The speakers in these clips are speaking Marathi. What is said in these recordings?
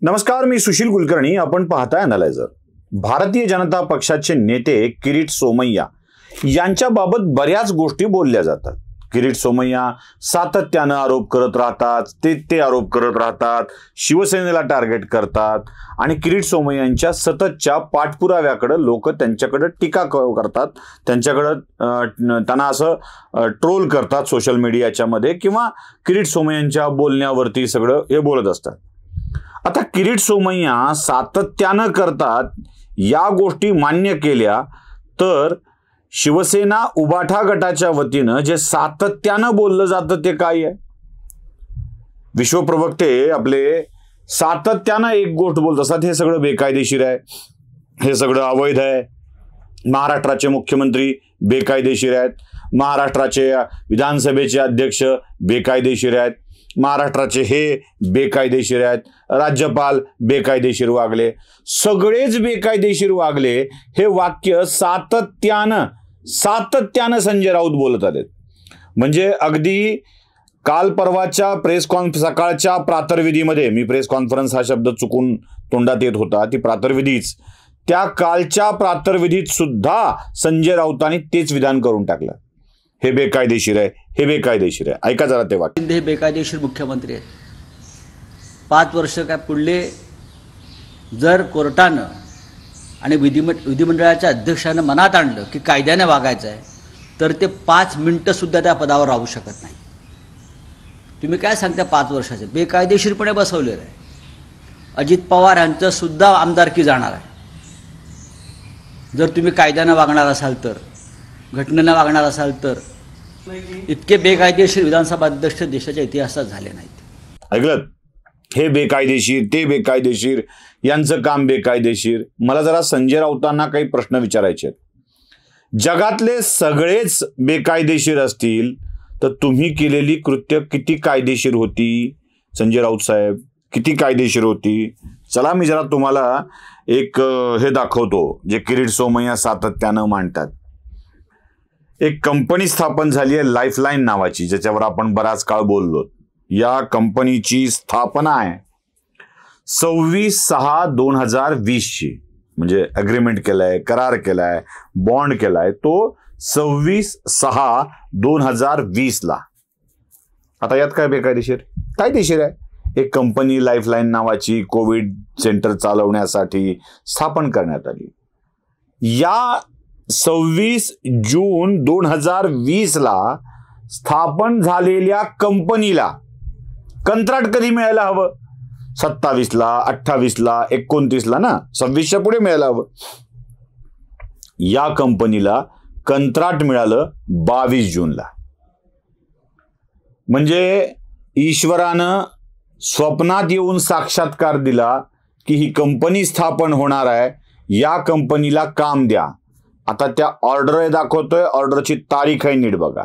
नमस्कार, मी सुशील कुलकर्णी. आपण पाहताय अनालायझर. भारतीय जनता पक्षाचे नेते किरीट सोमय्या यांच्याबाबत बऱ्याच गोष्टी बोलल्या जातात. किरीट सोमय्या सातत्यानं आरोप करत राहतात, ते आरोप करत राहतात, शिवसेनेला टार्गेट करतात आणि किरीट सोमय्यांच्या सततच्या पाठपुराव्याकडे लोक त्यांच्याकडे टीका करतात, त्यांना असं ट्रोल करतात सोशल मीडियाच्या मध्ये किंवा किरीट सोमय्यांच्या बोलण्यावरती सगळं हे बोलत असतात. आता किरीट सोमय्या सातत्यानं करतात, या गोष्टी मान्य केल्या तर शिवसेना उबाठा गटाच्या वतीनं जे सातत्यानं बोललं जातं ते काय आहे? विश्वप्रवक्ते आपले सातत्यानं एक गोष्ट बोलत असतात, हे सगळं बेकायदेशीर आहे, हे सगळं अवैध आहे, महाराष्ट्राचे मुख्यमंत्री बेकायदेशीर आहेत, महाराष्ट्राचे विधानसभेचे अध्यक्ष बेकायदेशीर आहेत, महाराष्ट्राचे हे बेकायदेशीर आहेत, राज्यपाल बेकायदेशीर वागले, सगळेच बेकायदेशीर वागले. हे वाक्य सातत्यानं संजय राऊत बोलत आलेत. म्हणजे अगदी काल परवाच्या सकाळच्या प्रातर्विधीमध्ये, मी प्रेस कॉन्फरन्स हा शब्द चुकून तोंडात येत होता, ती प्रातर्विधीच, त्या कालच्या प्रातर्विधीत सुद्धा संजय राऊतांनी तेच विधान करून टाकलं. हे बेकायदेशीर आहे, हे बेकायदेशीर आहे. ऐका जरा ते वाक्य. हे बेकायदेशीर मुख्यमंत्री आहेत. 5 वर्ष काय पुढले जर कोर्टानं आणि विधिमंडळाच्या अध्यक्षानं मनात आणलं की कायद्याने वागायचं आहे, तर ते 5 मिनिटं सुद्धा त्या पदावर राहू शकत नाही. तुम्ही काय सांगता? 5 वर्षाचे बेकायदेशीरपणे बसवलेलं आहे. अजित पवार यांचं सुद्धा आमदारकी जाणार आहे. जर तुम्ही कायद्यानं वागणार असाल तर, घटनेनं वागणार असाल तर. इतके बेकायदेशीर विधानसभा अध्यक्ष देशाच्या इतिहासात झाले नाहीत. ऐकलं? हे बेकायदेशीर, ते बेकायदेशीर, यांचं काम बेकायदेशीर. मला जरा संजय राऊतांना काही प्रश्न विचारायचे आहेत. जगातले सगळेच बेकायदेशीर असतील तर तुम्ही केलेली कृत्य किती कायदेशीर होती संजय राऊत साहेब? किती कायदेशीर होती? चला मी जरा तुम्हाला एक हे दाखवतो जे किरीट सोमय्या सातत्यानं मांडतात. एक कंपनी स्थापन झाली आहे लाईफलाईन नावाची, ज्याच्यावर आपण बराच काळ बोललो. या कंपनीची स्थापना आहे 26/6/2020 म्हणजे अग्रीमेंट केलाय, करार केलाय, बॉन्ड केलाय तो 26/6/2020 ला. आता यात काय बेकायदेशीर? कायदेशीर आहे. एक कंपनी लाईफलाईन नावाची कोविड सेंटर चालवण्यासाठी स्थापन करण्यात आली. या 26 जून 2020 ला स्थापन झालेल्या कंपनीला कंत्राट कधी मिळायला हवं? 27 ला, 28 ला, 29 ला ना, 26च्या पुढे मिळायला हवं. या कंपनीला कंत्राट मिळालं 22 जूनला. म्हणजे ईश्वरानं स्वप्नात येऊन साक्षात्कार दिला की ही कंपनी स्थापन होणार आहे, या कंपनीला काम द्या. आता त्या ऑर्डर दाखवतोय, ऑर्डरची तारीख आहे, नीट बघा.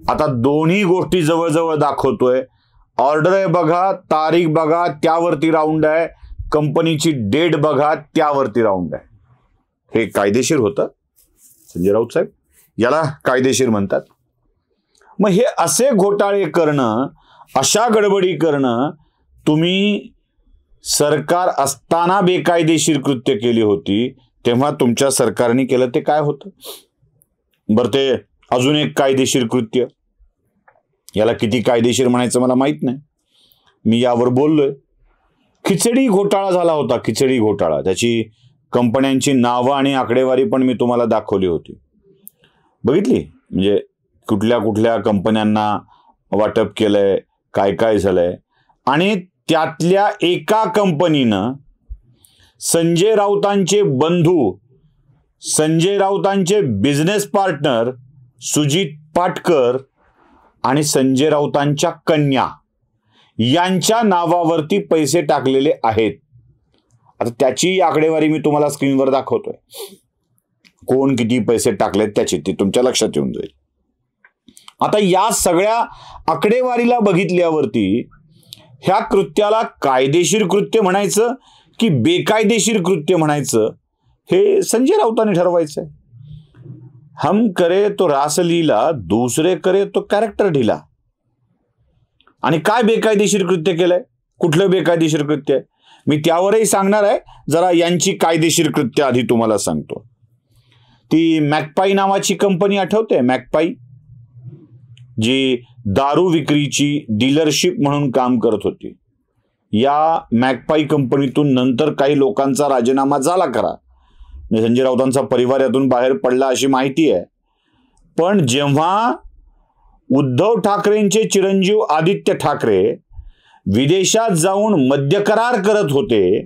आता दोन्ही गोष्टी जवळजवळ दाखवतोय. ऑर्डर आहे बघा, तारीख बघा, त्यावरती राऊंड आहे, कंपनीची डेट बघा, त्यावरती राऊंड आहे. हे कायदेशीर होतं संजय राऊत साहेब? याला कायदेशीर म्हणतात? मग हे असे घोटाळे करणं, अशा गडबडी करणं, तुम्ही सरकार असताना बेकायदेशीर कृत्य केली होती, तेव्हा तुमच्या सरकारने केलं ते काय होतं? बरं, ते अजून एक कायदेशीर कृत्य, याला किती कायदेशीर म्हणायचं मला माहित नाही, मी यावर बोललोय. खिचडी घोटाळा झाला होता, खिचडी घोटाळा. त्याची कंपन्यांची नावं आणि आकडेवारी पण मी तुम्हाला दाखवली होती, बघितली. म्हणजे कुठल्या कुठल्या कंपन्यांना वाटप केलंय, काय काय झालंय. आणि त्यातल्या एका कंपनीनं संजय राऊतांचे बंधू, संजय राऊतांचे बिझनेस पार्टनर सुजित पाटकर आणि संजय राऊतांच्या कन्या यांच्या नावावरती पैसे टाकलेले आहेत. आता त्याची आकडेवारी मी तुम्हाला स्क्रीनवर दाखवतोय. कोण किती पैसे टाकलेत त्याची, ती तुमच्या लक्षात येऊन जाईल. आता या सगळ्या आकडेवारीला बघितल्यावरती ह्या कृत्याला कायदेशीर कृत्य म्हणायचं की बेकायदेशीर कृत्य म्हणायचं, हे संजय राऊतांनी ठरवायचं आहे. हम करे तो रासलीला, दूसरे करे तो कॅरेक्टर ढिला. आणि काय बेकायदेशीर कृत्य केलंय? कुठलं बेकायदेशीर कृत्य आहे? मी त्यावरही सांगणार आहे. जरा यांची कायदेशीर कृत्य आधी तुम्हाला सांगतो. ती मॅकपाई नावाची कंपनी आठवते? मॅकपाई, जी दारू विक्रीची डीलरशिप म्हणून काम करत होती. या मॅकपाई कंपनीतून नंतर काही लोकांचा राजीनामा झाला खरा. संजय राऊतांचा परिवार यातून बाहेर पडला अशी माहिती आहे. पण जेव्हा उद्धव ठाकरेंचे चिरंजीव आदित्य ठाकरे विदेशात जाऊन मद्यकरार करत होते,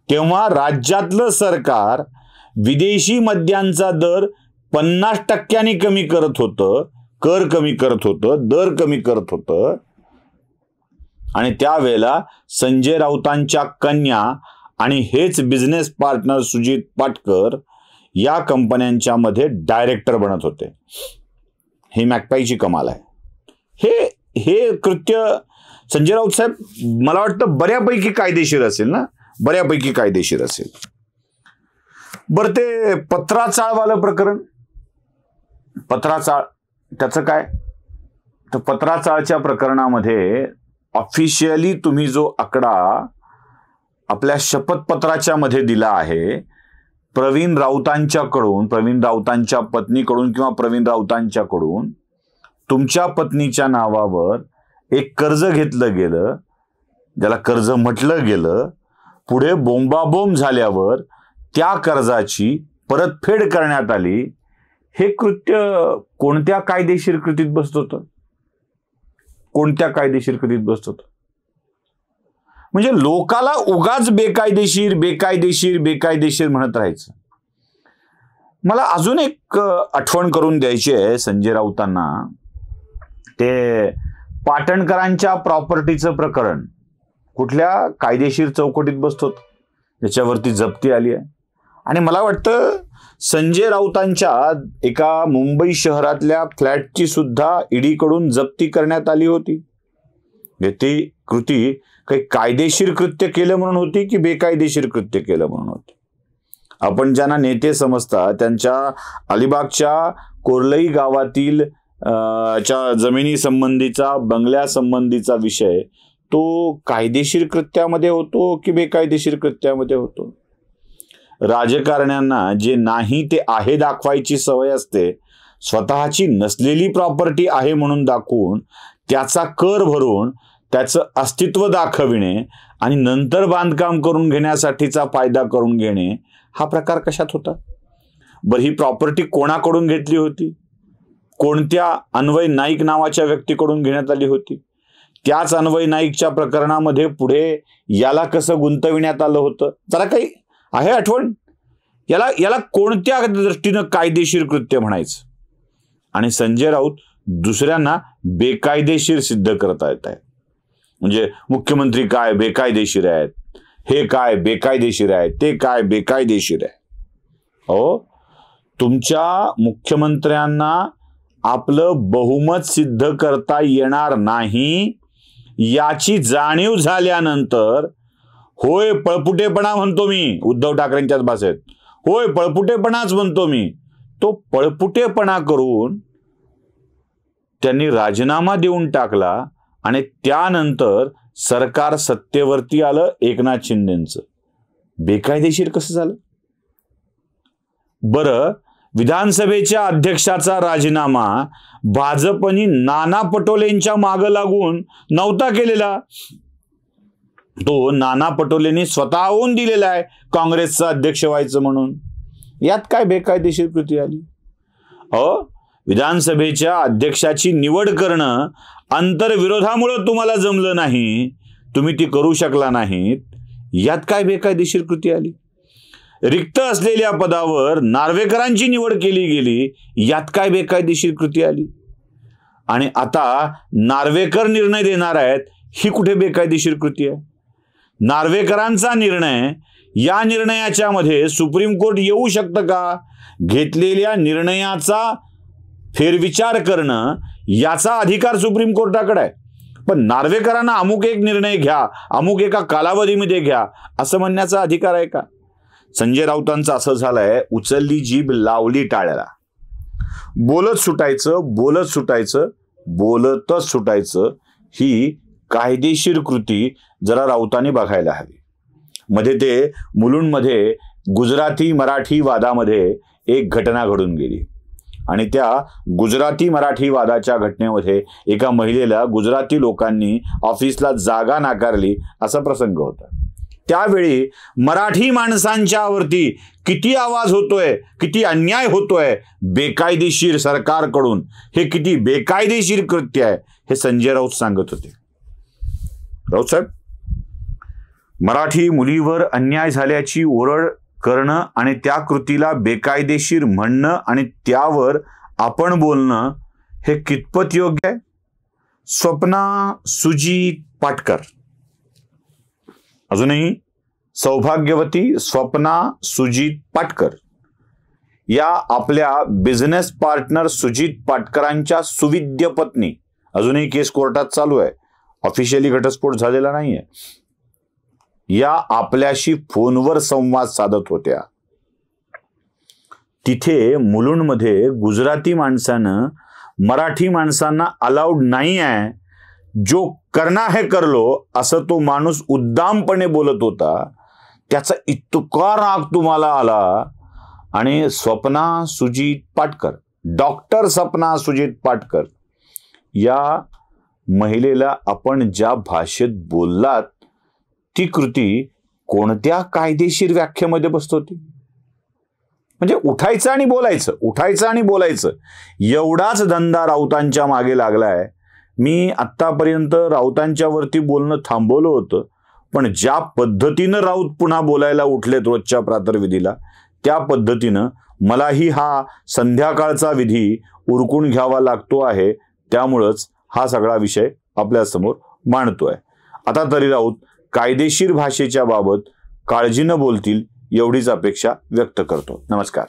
तेव्हा राज्यातलं सरकार विदेशी मद्यांचा दर 50% कमी करत होतं, कर कमी करत होतं, दर कमी करत होतं. आणि त्यावेळेला संजय राऊतांच्या कन्या आणि हेच बिझनेस पार्टनर सुजित पाटकर या कंपन्यांच्या मध्ये डायरेक्टर बनत होते. ही मॅकपाईची कमाल आहे. हे कृत्य संजय राऊत साहेब मला वाटतं बऱ्यापैकी कायदेशीर असेल ना, बऱ्यापैकी कायदेशीर असेल. बरं, ते पत्राचाळवालं प्रकरण, पत्राचाळ, त्याचं काय? तर पत्राचाळच्या प्रकरणामध्ये ऑफिशियली तुम्ही जो आकडा आपल्या शपथपत्राच्या मध्ये दिला आहे, प्रवीण राऊतांच्याकडून, प्रवीण राऊतांच्या पत्नीकडून किंवा प्रवीण राऊतांच्याकडून तुमच्या पत्नीच्या नावावर एक कर्ज घेतलं गेलं, ज्याला कर्ज म्हटलं गेलं. पुढे बोंबाबोंब झाल्यावर त्या कर्जाची परतफेड करण्यात आली. हे कृत्य कोणत्या कायदेशीर कृतीत बसत होतं? कोणत्या कायदेशीर कृतीत बसत होतं? म्हणजे लोकाला उगाच बेकायदेशीर बेकायदेशीर बेकायदेशीर म्हणत राहायचं. मला अजून एक आठवण करून द्यायची आहे संजय राऊतांना. ते पाटणकरांच्या प्रॉपर्टीचं प्रकरण कुठल्या कायदेशीर चौकटीत बसत होतं, त्याच्यावरती जप्ती आली आहे. आणि मला वाटतं संजय राऊतांच्या एका मुंबई शहरातल्या फ्लॅटची सुद्धा ईडीकडून जप्ती करण्यात आली होती. ती कृती काही कायदेशीर कृत्य केलं म्हणून होती की बेकायदेशीर कृत्य केलं म्हणून होती? आपण ज्यांना नेते समजता त्यांच्या अलिबागच्या कोर्लई गावातील जमिनी संबंधीचा, बंगल्या संबंधीचा विषय तो कायदेशीर कृत्यामध्ये होतो की बेकायदेशीर कृत्यामध्ये होतो? राजकारण्यांना जे नाही ते आहे दाखवायची सवय असते. स्वतःची नसलेली प्रॉपर्टी आहे म्हणून दाखवून त्याचा कर भरून त्याचं अस्तित्व दाखविणे आणि नंतर बांधकाम करून घेण्यासाठीचा फायदा करून घेणे, हा प्रकार कशात होता? बरं, ही प्रॉपर्टी कोणाकडून घेतली होती? कोणत्या अन्वय नाईक नावाच्या व्यक्तीकडून घेण्यात आली होती? त्याच अन्वय नाईकच्या प्रकरणामध्ये पुढे याला कसं गुंतविण्यात आलं होतं? जरा काही आहे आठवण? याला कोणत्या दृष्टीनं कायदेशीर कृत्य म्हणायचं? आणि संजय राऊत दुसऱ्यांना बेकायदेशीर सिद्ध करता येत आहे. म्हणजे मुख्यमंत्री काय बेकायदेशीर आहेत, हे काय बेकायदेशीर आहे, ते काय बेकायदेशीर आहे. हो, तुमच्या मुख्यमंत्र्यांना आपलं बहुमत सिद्ध करता येणार नाही याची जाणीव झाल्यानंतर, होय पळपुटेपणा म्हणतो मी, उद्धव ठाकरेंच्याच भाषेत होय पळपुटेपणाच म्हणतो मी, तो पळपुटेपणा करून त्यांनी राजीनामा देऊन टाकला आणि त्यानंतर सरकार सत्तेवरती आलं एकनाथ शिंदेचं. बेकायदेशीर कसं झालं? बरं, विधानसभेच्या अध्यक्षाचा राजीनामा भाजपनी नाना पटोलेंच्या मागं लागून नव्हता केलेला. तो नाना पटोलेंनी स्वतःहून दिलेला आहे काँग्रेसचा अध्यक्ष व्हायचं म्हणून. यात काय बेकायदेशीर कृती आली? विधानसभेच्या अध्यक्षाची निवड करणं आंतरविरोधामुळे तुम्हाला जमलं नाही, तुम्ही ती करू शकला नाहीत. यात काय बेकायदेशीर कृती आली? रिक्त असलेल्या पदावर नार्वेकरांची निवड केली गेली, यात काय बेकायदेशीर कृती आली? आणि आता नार्वेकर निर्णय देणार आहेत, ही कुठे बेकायदेशीर कृती आहे? नार्वेकरांचा निर्णय, या निर्णयाच्या मध्ये सुप्रीम कोर्ट येऊ शकतं का? घेतलेल्या निर्णयाचा फेरविचार करणं याचा अधिकार सुप्रीम कोर्टाकडे आहे. पण नार्वेकरांना अमुक एक निर्णय घ्या, अमुक एका कालावधीमध्ये घ्या, असं म्हणण्याचा अधिकार आहे का? संजय राऊतांचं असं झालंय, उचलली जीभ लावली टाळ्याला. बोलत सुटायचं, बोलत सुटायचं, बोलतच सुटायचं. ही कायदेशीर कृती जरा राऊतांनी बघायला हवी. मध्ये ते मुलुंडमध्ये गुजराती मराठी वादामध्ये एक घटना घडून गेली आणि त्या गुजराती मराठी वादाच्या घटनेमध्ये एका महिलेला गुजराती लोकांनी ऑफिसला जागा नाकारली असा प्रसंग होता. त्यावेळी मराठी माणसांच्यावरती किती आवाज होतोय, किती अन्याय होतोय बेकायदेशीर सरकारकडून, हे किती बेकायदेशीर कृत्य आहे हे संजय राऊत सांगत होते. राऊत साहेब, मराठी मुलीवर अन्याय झाल्याची ओरड करणं आणि त्या कृतीला बेकायदेशीर म्हणणं आणि त्यावर आपण बोलणं हे कितपत योग्य आहे? स्वप्ना सुजीत पाटकर, अजूनही सौभाग्यवती स्वप्ना सुजीत पाटकर या आपल्या बिझनेस पार्टनर सुजीत पाटकरांच्या सुविद्य पत्नी, अजूनही केस कोर्टात चालू आहे, ऑफिशियली घटस्फोट झालेला नाहीये, या आपल्याशी फोनवर संवाद साधत होत्या. तिथे मुलुंडमध्ये गुजराती माणसानं मराठी माणसांना अलाउड नाही आहे, जो करना है कर लो असं तो माणूस उद्दामपणे बोलत होता. त्याचा इतका राग तुम्हाला आला आणि स्वप्ना सुजीत पाटकर, डॉक्टर स्वप्ना सुजीत पाटकर या महिलेला आपण ज्या भाषेत बोललात ती कृती कोणत्या कायदेशीर व्याख्येमध्ये बसत होती? म्हणजे उठायचं आणि बोलायचं, उठायचं आणि बोलायचं, एवढाच धंदा राऊतांच्या मागे लागलाय. मी आत्तापर्यंत राऊतांच्या वरती बोलणं थांबवलं होतं, पण ज्या पद्धतीनं राऊत पुन्हा बोलायला उठलेत रोजच्या प्रातर्विधीला, त्या पद्धतीनं मलाही हा संध्याकाळचा विधी उरकून घ्यावा लागतो आहे. त्यामुळंच हा सगळा विषय आपल्यासमोर मांडतोय. आता तरी राऊत कायदेशीर भाषेच्या बाबत काळजीनं बोलतील एवढीच अपेक्षा व्यक्त करतो. नमस्कार.